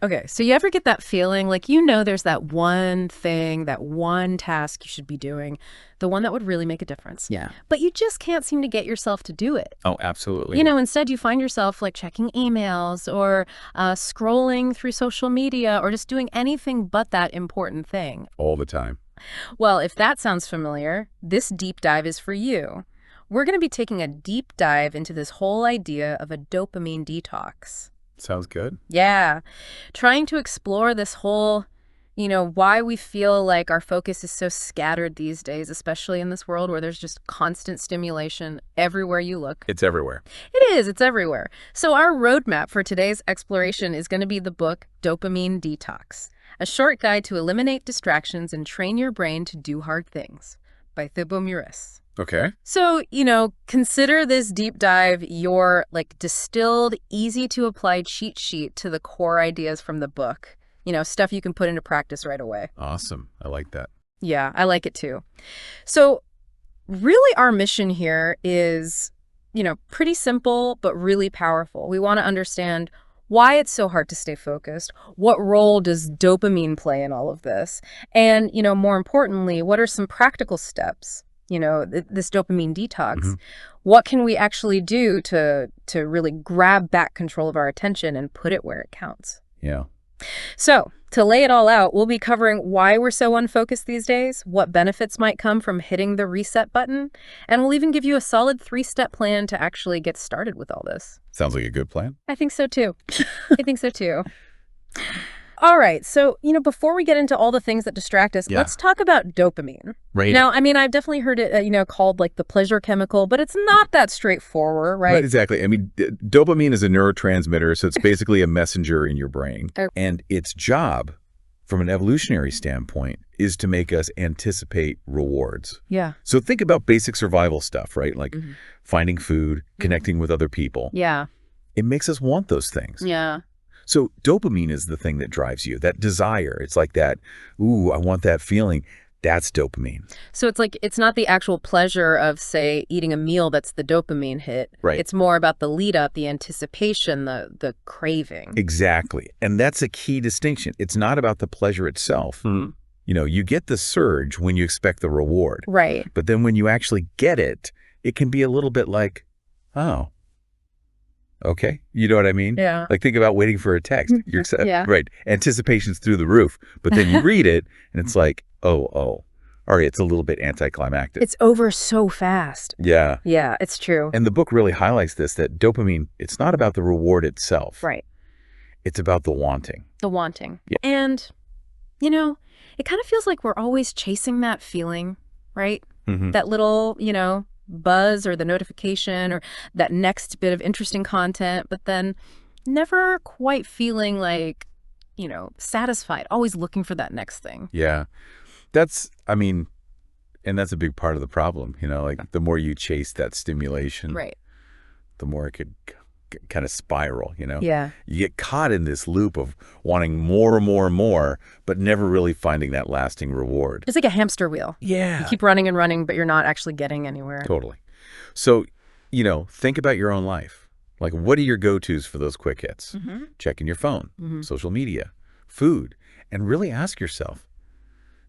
Okay, so you ever get that feeling like there's that one thing, that one task you should be doing, the one that would really make a difference. Yeah. But you just can't seem to get yourself to do it. Oh, absolutely. Instead you find yourself like checking emails or scrolling through social media or just doing anything but that important thing. All the time. Well, if that sounds familiar, this deep dive is for you. We're going to be taking a deep dive into this whole idea of a dopamine detox. Sounds good. Yeah. Trying to explore this whole, why we feel like our focus is so scattered these days, especially in this world where there's just constant stimulation everywhere you look. It's everywhere. It is. It's everywhere. So our roadmap for today's exploration is going to be the book Dopamine Detox, a short guide to eliminate distractions and train your brain to do hard things by Thibaut Meurisse. Okay. So, consider this deep dive your distilled, easy to apply cheat sheet to the core ideas from the book. Stuff you can put into practice right away. Awesome. I like that. Yeah, I like it too. So really our mission here is, pretty simple, but really powerful. We want to understand why it's so hard to stay focused. What role does dopamine play in all of this? And, more importantly, what are some practical steps? This dopamine detox, what can we actually do to really grab back control of our attention and put it where it counts? Yeah. So to lay it all out, we'll be covering why we're so unfocused these days, what benefits might come from hitting the reset button, and we'll even give you a solid 3-step plan to actually get started with all this. Sounds like a good plan. I think so too. I think so too. All right. So, before we get into all the things that distract us, let's talk about dopamine. Right. Now, I've definitely heard it, called like the pleasure chemical, but it's not that straightforward, right? Right, exactly. Dopamine is a neurotransmitter, so it's basically a messenger in your brain. Okay. And its job, from an evolutionary standpoint, is to make us anticipate rewards. Yeah. So think about basic survival stuff, right? Like finding food, connecting with other people. Yeah. It makes us want those things. Yeah. So dopamine is the thing that drives you, that desire. It's like that, ooh, I want that feeling. That's dopamine. So it's not the actual pleasure of, say, eating a meal that's the dopamine hit. Right. It's more about the lead up, the anticipation, the craving. Exactly. And that's a key distinction. It's not about the pleasure itself. You get the surge when you expect the reward. Right. But then when you actually get it, it can be a little bit like, oh, okay. You know what I mean? Yeah. Like think about waiting for a text. You're excited. Yeah. Right. Anticipation's through the roof. But then you read it and it's like, oh. All right. It's a little bit anticlimactic. It's over so fast. Yeah. Yeah, it's true. And the book really highlights this, that dopamine, it's not about the reward itself. Right. It's about the wanting. The wanting. Yeah. And, it kind of feels like we're always chasing that feeling, right? That little, buzz or the notification or that next bit of interesting content, but then never quite feeling like, satisfied, always looking for that next thing. Yeah. And that's a big part of the problem, like the more you chase that stimulation, Right. the more it could kind of spiral, Yeah. You get caught in this loop of wanting more and more and more, but never really finding that lasting reward. It's like a hamster wheel. Yeah. You keep running and running, but you're not actually getting anywhere. Totally. So, think about your own life. Like, what are your go-tos for those quick hits? Checking your phone, social media, food, and really ask yourself,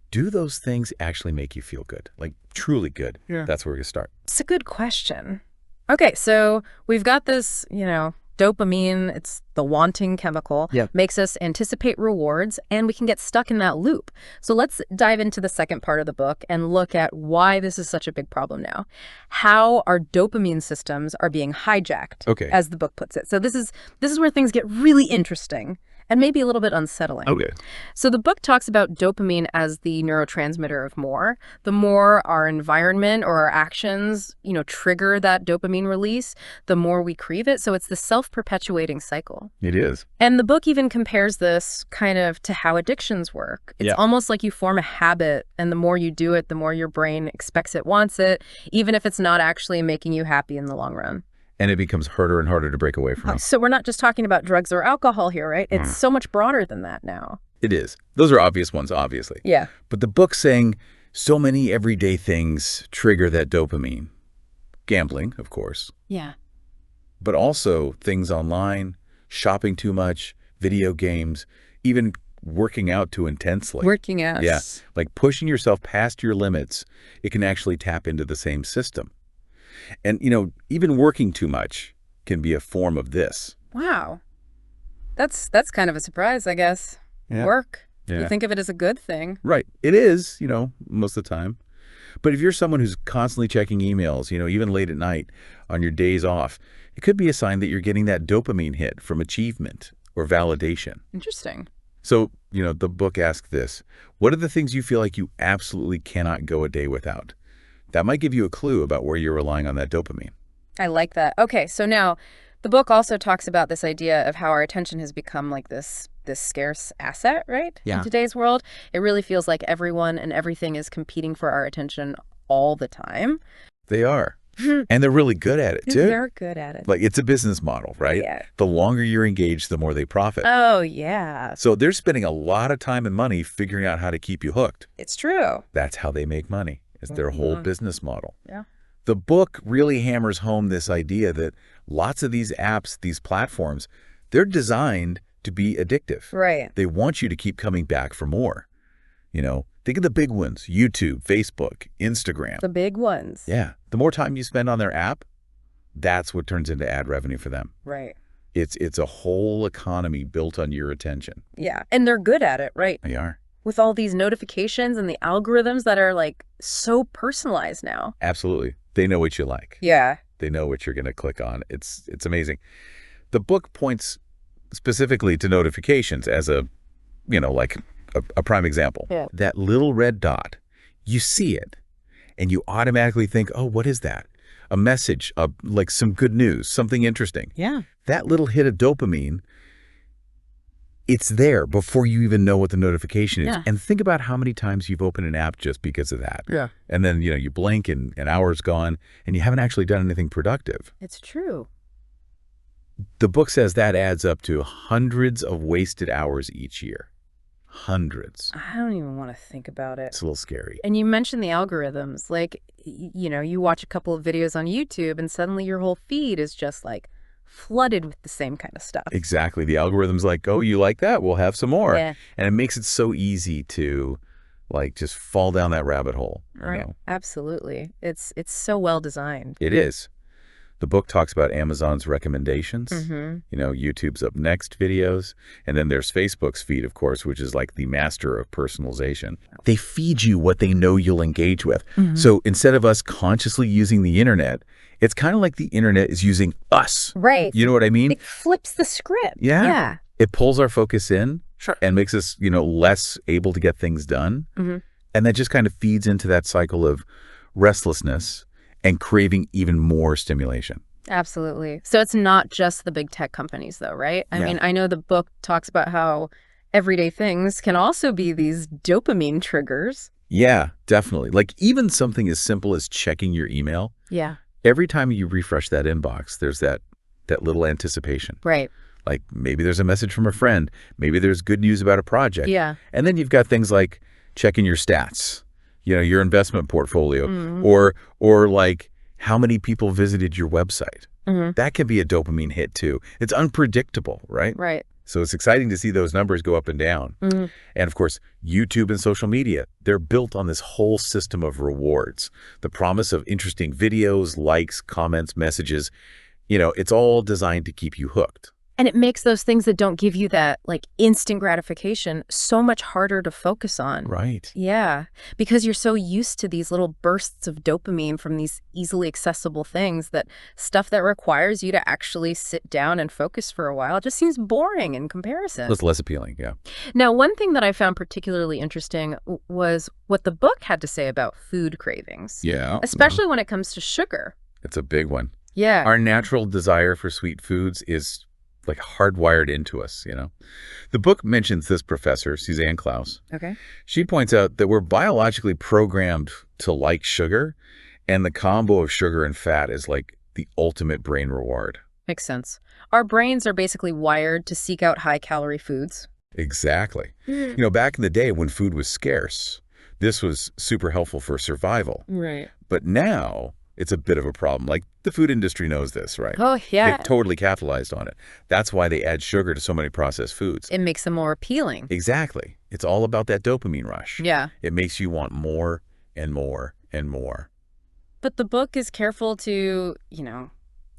do those things actually make you feel good? Like, truly good? Yeah. That's where we're going to start. It's a good question. Okay, so we've got this, dopamine, it's the wanting chemical, makes us anticipate rewards, and we can get stuck in that loop. So let's dive into the second part of the book and look at why this is such a big problem now. How our dopamine systems are being hijacked, as the book puts it. So this is where things get really interesting and maybe a little bit unsettling. Okay. So the book talks about dopamine as the neurotransmitter of more. The more our environment or our actions, trigger that dopamine release, the more we crave it. So it's the self-perpetuating cycle. It is. And the book even compares this kind of to how addictions work. It's almost like you form a habit, and the more you do it, the more your brain expects it, wants it, even if it's not actually making you happy in the long run. And it becomes harder and harder to break away from. So we're not just talking about drugs or alcohol here, right? It's so much broader than that now. It is. Those are obvious ones, obviously. Yeah. But the book's saying so many everyday things trigger that dopamine. Gambling, of course. Yeah. But also things online, shopping too much, video games, even working out too intensely. Working out. Yeah, like pushing yourself past your limits, it can actually tap into the same system. And, even working too much can be a form of this. Wow. That's kind of a surprise, I guess. Yeah. Work. Yeah. You think of it as a good thing. Right. It is, most of the time. But if you're someone who's constantly checking emails, even late at night on your days off, it could be a sign that you're getting that dopamine hit from achievement or validation. Interesting. So, the book asks this: what are the things you feel like you absolutely cannot go a day without? That might give you a clue about where you're relying on that dopamine. I like that. Okay, so now the book also talks about this idea of how our attention has become like this scarce asset, right? Yeah. In today's world, it really feels like everyone and everything is competing for our attention all the time. They are. And they're really good at it, too. They're good at it. Like, it's a business model, right? Yeah. The longer you're engaged, the more they profit. Oh, yeah. So they're spending a lot of time and money figuring out how to keep you hooked. It's true. That's how they make money. It's their whole business model. Yeah. The book really hammers home this idea that lots of these apps, these platforms, they're designed to be addictive. Right. They want you to keep coming back for more. Think of the big ones: YouTube, Facebook, Instagram. The big ones. Yeah. The more time you spend on their app, that's what turns into ad revenue for them. Right. It's a whole economy built on your attention. Yeah. And they're good at it, right? They are. With all these notifications and the algorithms that are like so personalized now. Absolutely. They know what you like. Yeah. They know what you're going to click on. It's amazing. The book points specifically to notifications as a prime example. Yeah. That little red dot, you see it, and you automatically think, oh, what is that? A message, like some good news, something interesting. Yeah. That little hit of dopamine, it's there before you even know what the notification is. Yeah. And think about how many times you've opened an app just because of that. Yeah. And then, you blink and an hour's gone, and you haven't actually done anything productive. It's true. The book says that adds up to hundreds of wasted hours each year. Hundreds. I don't even want to think about it. It's a little scary. And you mentioned the algorithms. Like, you watch a couple of videos on YouTube and suddenly your whole feed is just like flooded with the same kind of stuff. Exactly. The algorithm's like, oh, you like that? We'll have some more. Yeah. And it makes it so easy to just fall down that rabbit hole. Right. Absolutely. It's so well designed. It is. The book talks about Amazon's recommendations. YouTube's up next videos. And then there's Facebook's feed, of course, which is like the master of personalization. They feed you what they know you'll engage with. So instead of us consciously using the internet, it's kind of like the internet is using us. Right. You know what I mean? It flips the script. Yeah. Yeah. It pulls our focus in and makes us, less able to get things done. And that just kind of feeds into that cycle of restlessness and craving even more stimulation. Absolutely. So it's not just the big tech companies, though, right? I mean, I know the book talks about how everyday things can also be these dopamine triggers. Yeah, definitely. Like even something as simple as checking your email. Yeah. Every time you refresh that inbox, there's that little anticipation. Right. Like maybe there's a message from a friend. Maybe there's good news about a project. Yeah. And then you've got things like checking your stats, your investment portfolio, or like how many people visited your website. That can be a dopamine hit too. It's unpredictable, right? Right. So it's exciting to see those numbers go up and down. And of course, YouTube and social media, they're built on this whole system of rewards. The promise of interesting videos, likes, comments, messages, it's all designed to keep you hooked. And it makes those things that don't give you that like instant gratification so much harder to focus on. Right. Yeah, because you're so used to these little bursts of dopamine from these easily accessible things that stuff that requires you to actually sit down and focus for a while just seems boring in comparison. It's less appealing, yeah. Now, one thing that I found particularly interesting was what the book had to say about food cravings. Yeah. Especially when it comes to sugar. It's a big one. Yeah. Our natural desire for sweet foods is like hardwired into us, The book mentions this professor, Suzanne Klaus. Okay. She points out that we're biologically programmed to like sugar, and the combo of sugar and fat is like the ultimate brain reward. Makes sense. Our brains are basically wired to seek out high-calorie foods. Exactly. Back in the day when food was scarce, this was super helpful for survival. Right. But now it's a bit of a problem. Like The food industry knows this, right? Oh, They've yeah. totally capitalized on it. That's why they add sugar to so many processed foods. It makes them more appealing. Exactly. It's all about that dopamine rush. Yeah. It makes you want more and more and more. But the book is careful to,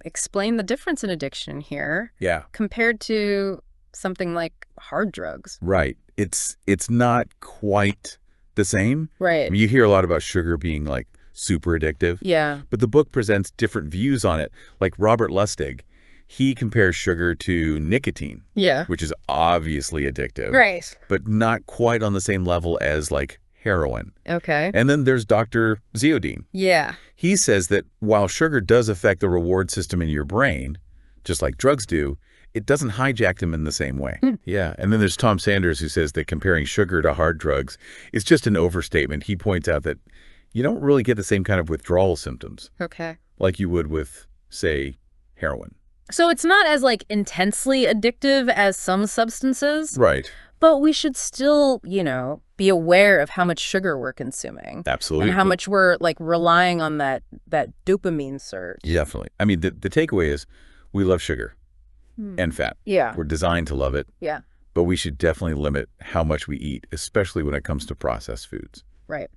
explain the difference in addiction here Yeah, compared to something like hard drugs. right. It's not quite the same. I Right. mean, you hear a lot about sugar being like super addictive, Yeah. but the book presents different views on it. Like Robert Lustig, he compares sugar to nicotine, Yeah. which is obviously addictive, Right. but not quite on the same level as like heroin. Okay. And then there's Dr. Ziodine. Yeah. He says that while sugar does affect the reward system in your brain, just like drugs do, it doesn't hijack them in the same way. Yeah. And then there's Tom Sanders, who says that comparing sugar to hard drugs is just an overstatement. He points out that you don't really get the same kind of withdrawal symptoms Okay. like you would with, say, heroin. So it's not as intensely addictive as some substances, Right. but we should still, be aware of how much sugar we're consuming Absolutely. and how much we're relying on that dopamine surge. Definitely. I mean, the takeaway is we love sugar and fat. Yeah. We're designed to love it, Yeah. but we should definitely limit how much we eat, especially when it comes to processed foods. Right.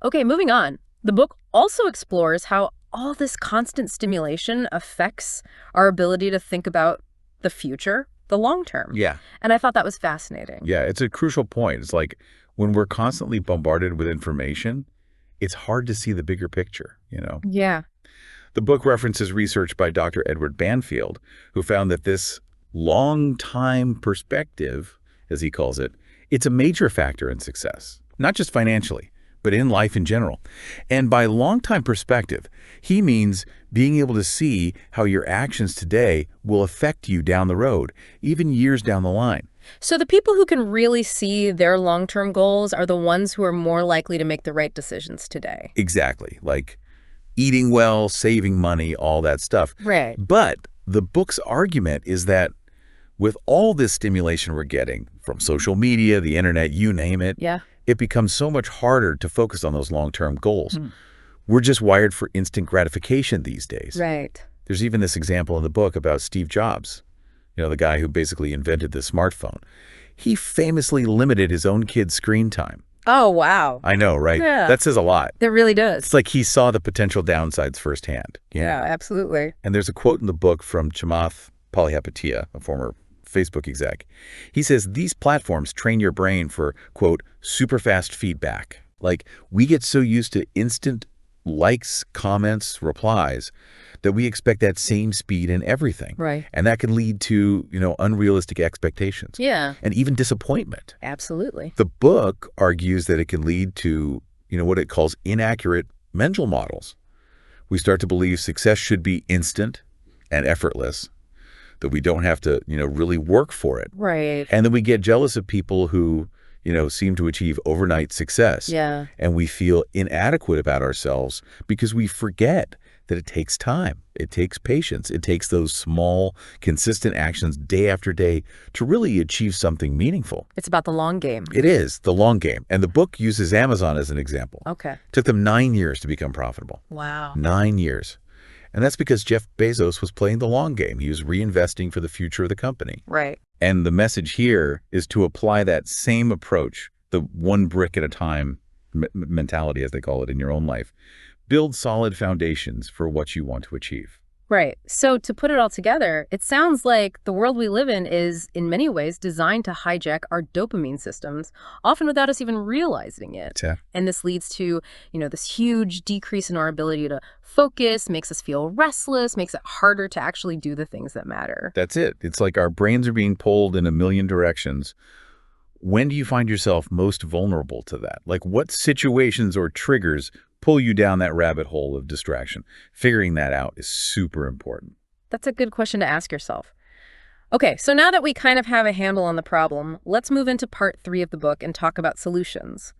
Okay, moving on. The book also explores how all this constant stimulation affects our ability to think about the future, the long term. Yeah. And I thought that was fascinating. Yeah, it's a crucial point. It's like when we're constantly bombarded with information, it's hard to see the bigger picture, Yeah. The book references research by Dr. Edward Banfield, who found that this long-time perspective, as he calls it, it's a major factor in success, not just financially, but in life in general. And by long-time perspective, he means being able to see how your actions today will affect you down the road, even years down the line. So the people who can really see their long-term goals are the ones who are more likely to make the right decisions today. Exactly, like eating well, saving money, all that stuff. Right. But the book's argument is that with all this stimulation we're getting from social media, the internet, you name it, Yeah. it becomes so much harder to focus on those long-term goals. We're just wired for instant gratification these days. Right. There's even this example in the book about Steve Jobs, the guy who basically invented the smartphone. He famously limited his own kids' screen time. Oh, wow. I know, right? Yeah. That says a lot. It really does. It's like he saw the potential downsides firsthand. Yeah, absolutely. And there's a quote in the book from Chamath Palihapitiya, a former Facebook exec. He says, these platforms train your brain for, quote, super fast feedback. Like, we get so used to instant likes, comments, replies that we expect that same speed in everything. Right. And that can lead to, unrealistic expectations. Yeah. And even disappointment. Absolutely. The book argues that it can lead to, what it calls inaccurate mental models. We start to believe success should be instant and effortless, that we don't have to, really work for it. Right. And then we get jealous of people who, seem to achieve overnight success. Yeah. And we feel inadequate about ourselves because we forget that it takes time. It takes patience. It takes those small, consistent actions day after day to really achieve something meaningful. It's about the long game. It is the long game. And the book uses Amazon as an example. Okay. It took them 9 years to become profitable. Wow. 9 years. And that's because Jeff Bezos was playing the long game. He was reinvesting for the future of the company. Right. And the message here is to apply that same approach, the one brick at a time mentality, as they call it, in your own life. Build solid foundations for what you want to achieve. Right. So to put it all together, it sounds like the world we live in is, in many ways, designed to hijack our dopamine systems, often without us even realizing it. Yeah. And this leads to, this huge decrease in our ability to focus, makes us feel restless, makes it harder to actually do the things that matter. That's it. It's like our brains are being pulled in a million directions. When do you find yourself most vulnerable to that? Like, what situations or triggers pull you down that rabbit hole of distraction? Figuring that out is super important. That's a good question to ask yourself. Okay, so now that we kind of have a handle on the problem, let's move into part 3 of the book and talk about solutions.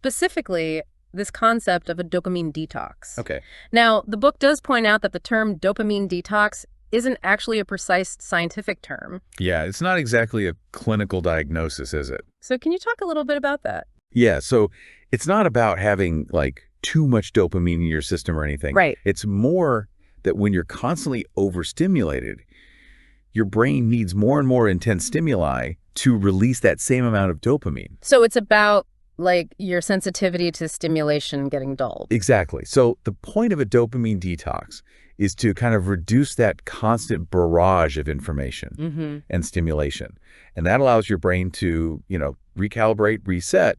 Specifically, this concept of a dopamine detox. Okay. Now, the book does point out that the term dopamine detox isn't actually a precise scientific term. Yeah, it's not exactly a clinical diagnosis, is it? So can you talk a little bit about that? Yeah, so it's not about having, like, too much dopamine in your system or anything. Right. It's more that when you're constantly overstimulated, your brain needs more and more intense stimuli to release that same amount of dopamine. So it's about like your sensitivity to stimulation getting dulled. Exactly. So the point of a dopamine detox is to kind of reduce that constant barrage of information and stimulation. And that allows your brain to, recalibrate, reset,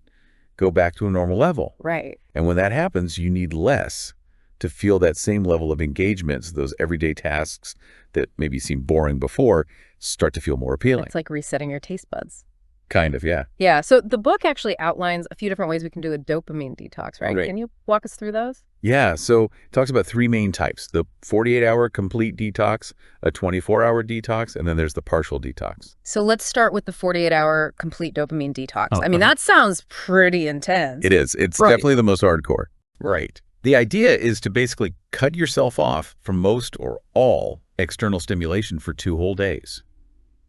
go back to a normal level. Right. And when that happens, you need less to feel that same level of engagement. So those everyday tasks that maybe seemed boring before start to feel more appealing. It's like resetting your taste buds. Kind of, yeah. Yeah. So the book actually outlines a few different ways we can do a dopamine detox, right? Right. Can you walk us through those? Yeah, so it talks about 3 main types: the 48-hour complete detox, a 24-hour detox, and then there's the partial detox. So let's start with the 48-hour complete dopamine detox. I mean, that sounds pretty intense. It is. It's definitely the most hardcore. Right. The idea is to basically cut yourself off from most or all external stimulation for 2 whole days.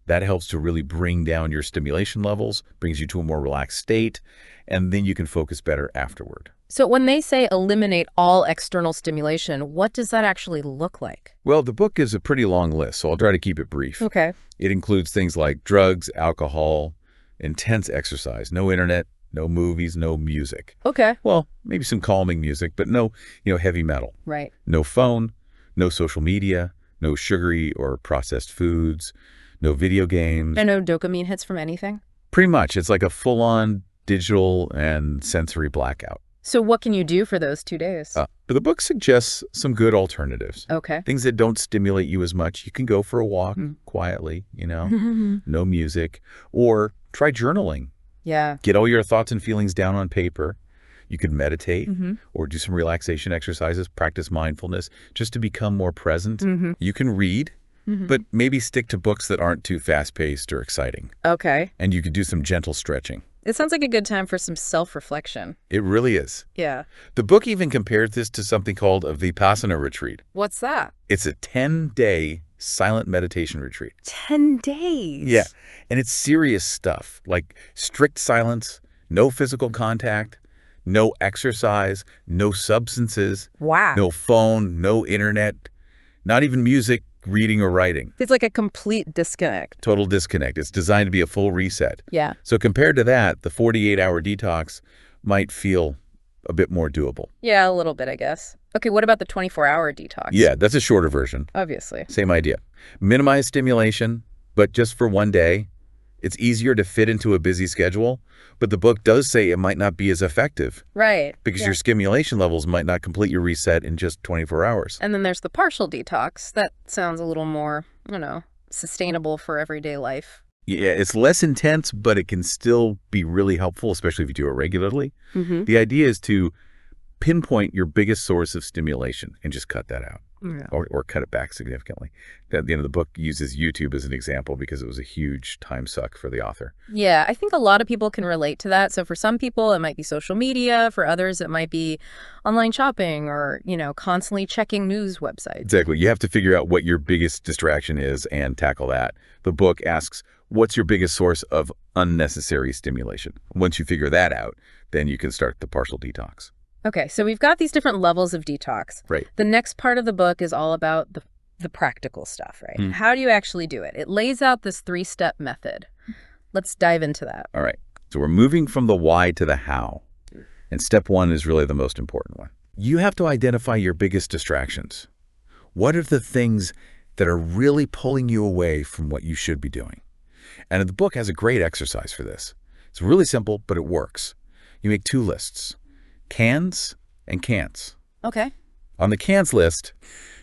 That helps to really bring down your stimulation levels, brings you to a more relaxed state, and then you can focus better afterward. So when they say eliminate all external stimulation, what does that actually look like? Well, the book is a pretty long list, so I'll try to keep it brief. Okay. It includes things like drugs, alcohol, intense exercise, no internet, no movies, no music. Okay. Well, maybe some calming music, but no, heavy metal. Right. No phone, no social media, no sugary or processed foods, no video games. And no dopamine hits from anything? Pretty much. It's like a full-on digital and sensory blackout. So what can you do for those 2 days? The book suggests some good alternatives. Okay. Things that don't stimulate you as much. You can go for a walk quietly, no music, or try journaling. Yeah. Get all your thoughts and feelings down on paper. You could meditate or do some relaxation exercises, practice mindfulness, just to become more present. You can read, but maybe stick to books that aren't too fast-paced or exciting. Okay. And you could do some gentle stretching. It sounds like a good time for some self-reflection. It really is. Yeah. The book even compares this to something called a Vipassana retreat. What's that? It's a 10-day silent meditation retreat. 10 days? Yeah. And it's serious stuff, like strict silence, no physical contact, no exercise, no substances, Wow. no phone, no internet, not even music, reading, or writing. It's like a complete disconnect. Total disconnect. It's designed to be a full reset. Yeah. So compared to that, the 48-hour detox might feel a bit more doable. Yeah, a little bit, I guess. Okay, what about the 24-hour detox? Yeah, that's a shorter version. Obviously. Same idea. Minimize stimulation, but just for 1 day. It's easier to fit into a busy schedule, but the book does say it might not be as effective. Right. Because Yeah. your stimulation levels might not complete your reset in just 24 hours. And then there's the partial detox. That sounds a little more, sustainable for everyday life. Yeah, it's less intense, but it can still be really helpful, especially if you do it regularly. The idea is to pinpoint your biggest source of stimulation and just cut that out. Yeah. Or cut it back significantly. At the end of the book uses YouTube as an example because it was a huge time suck for the author. Yeah, I think a lot of people can relate to that. So for some people, it might be social media. For others, it might be online shopping or, constantly checking news websites. Exactly. You have to figure out what your biggest distraction is and tackle that. The book asks, what's your biggest source of unnecessary stimulation? Once you figure that out, then you can start the partial detox. Okay, so we've got these different levels of detox. Right. The next part of the book is all about the practical stuff, right? How do you actually do it? It lays out this 3-step method. Let's dive into that. All right. So we're moving from the why to the how. And step 1 is really the most important one. You have to identify your biggest distractions. What are the things that are really pulling you away from what you should be doing? And the book has a great exercise for this. It's really simple, but it works. You make 2 lists. Cans and can'ts. Okay. On the cans list,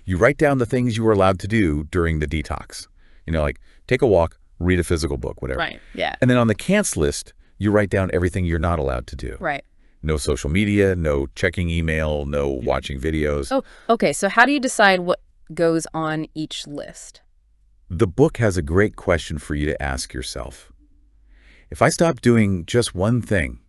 you write down the things you were allowed to do during the detox. Like take a walk, read a physical book, whatever. Right, yeah. And then on the can'ts list, you write down everything you're not allowed to do. Right. No social media, no checking email, no watching videos. Oh, okay. So how do you decide what goes on each list? The book has a great question for you to ask yourself. If I stopped doing just one thing,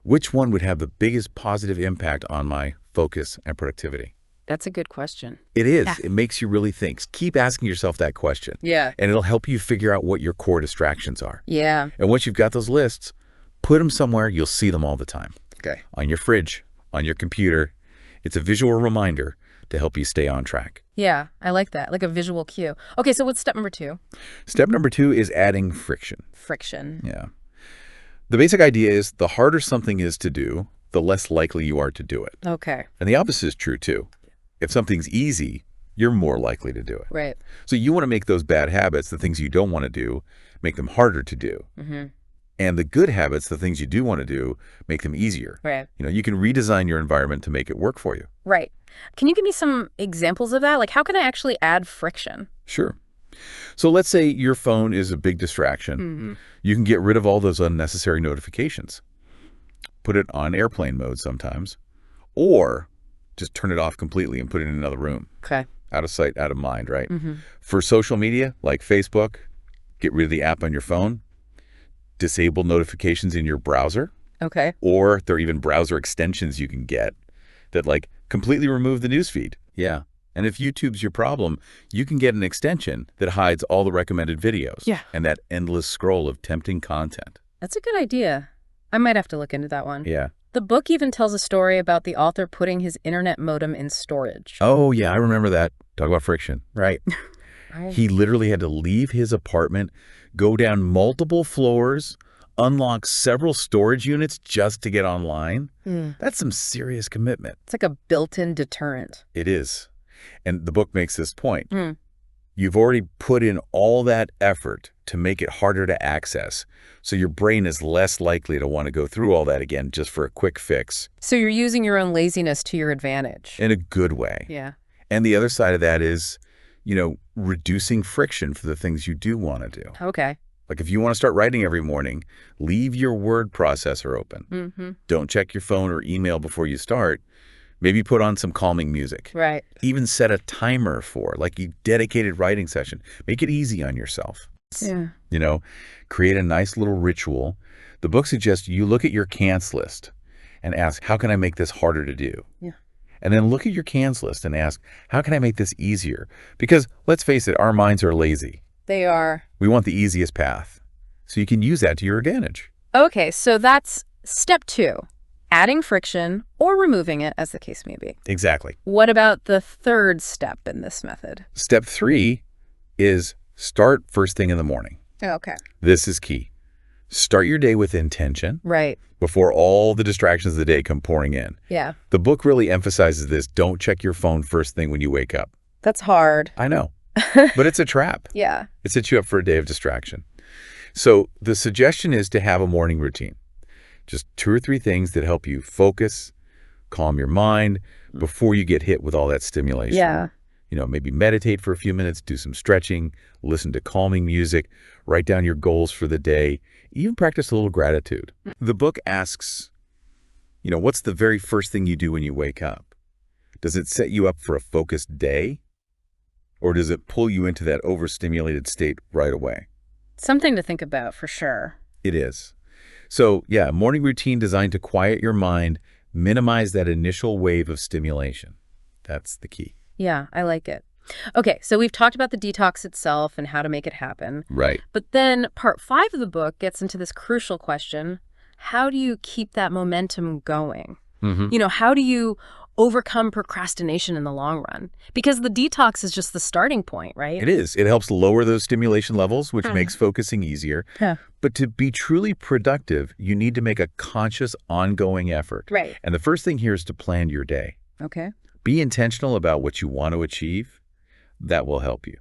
which one would have the biggest positive impact on my focus and productivity? That's a good question. It is. Yeah. It makes you really think. Keep asking yourself that question. Yeah. And it'll help you figure out what your core distractions are. Yeah. And once you've got those lists, put them somewhere you'll see them all the time. Okay. On your fridge, on your computer. It's a visual reminder to help you stay on track. Yeah, I like that, like a visual cue. Okay, so what's step number 2? Step number 2 is adding friction. Friction. Yeah. The basic idea is the harder something is to do, the less likely you are to do it. Okay. And the opposite is true, too. If something's easy, you're more likely to do it. Right. So you want to make those bad habits, the things you don't want to do, make them harder to do. And the good habits, the things you do want to do, make them easier. Right. You can redesign your environment to make it work for you. Right. Can you give me some examples of that? Like, how can I actually add friction? Sure. So let's say your phone is a big distraction. You can get rid of all those unnecessary notifications. Put it on airplane mode sometimes, or just turn it off completely and put it in another room. Okay. Out of sight, out of mind, right? For social media, like Facebook, get rid of the app on your phone, disable notifications in your browser. Okay. Or there are even browser extensions you can get that like completely remove the newsfeed. Yeah. And if YouTube's your problem, you can get an extension that hides all the recommended videos. Yeah. And that endless scroll of tempting content. That's a good idea. I might have to look into that one. Yeah. The book even tells a story about the author putting his internet modem in storage. Oh, yeah, I remember that. Talk about friction. Right. Right. He literally had to leave his apartment, go down multiple floors, unlock several storage units just to get online. That's some serious commitment. It's like a built-in deterrent. It is. And the book makes this point. You've already put in all that effort to make it harder to access, so your brain is less likely to want to go through all that again just for a quick fix. So you're using your own laziness to your advantage. In a good way. Yeah. And the other side of that is, reducing friction for the things you do want to do. Okay. Like if you want to start writing every morning, leave your word processor open. Don't check your phone or email before you start. Maybe put on some calming music. Right. Even set a timer for, like a dedicated writing session. Make it easy on yourself. Yeah. Create a nice little ritual. The book suggests you look at your cans list and ask, how can I make this harder to do? Yeah. And then look at your cans list and ask, how can I make this easier? Because let's face it, our minds are lazy. They are. We want the easiest path. So you can use that to your advantage. Okay, so that's step 2. Adding friction or removing it, as the case may be. Exactly. What about the third step in this method? Step 3 is start first thing in the morning. Okay. This is key. Start your day with intention. Right. Before all the distractions of the day come pouring in. Yeah. The book really emphasizes this. Don't check your phone first thing when you wake up. That's hard. I know. But it's a trap. Yeah. It sets you up for a day of distraction. So the suggestion is to have a morning routine. Just 2 or 3 things that help you focus, calm your mind before you get hit with all that stimulation. Yeah. Maybe meditate for a few minutes, do some stretching, listen to calming music, write down your goals for the day, even practice a little gratitude. The book asks, what's the very first thing you do when you wake up? Does it set you up for a focused day? Or does it pull you into that overstimulated state right away? Something to think about for sure. It is. So, yeah, a morning routine designed to quiet your mind, minimize that initial wave of stimulation. That's the key. Yeah, I like it. Okay, so we've talked about the detox itself and how to make it happen. Right. But then part 5 of the book gets into this crucial question. How do you keep that momentum going? How do you overcome procrastination in the long run? Because the detox is just the starting point, right? It is. It helps lower those stimulation levels, which makes focusing easier. Yeah. But to be truly productive, you need to make a conscious, ongoing effort. Right. And the first thing here is to plan your day. Okay. Be intentional about what you want to achieve. That will help you.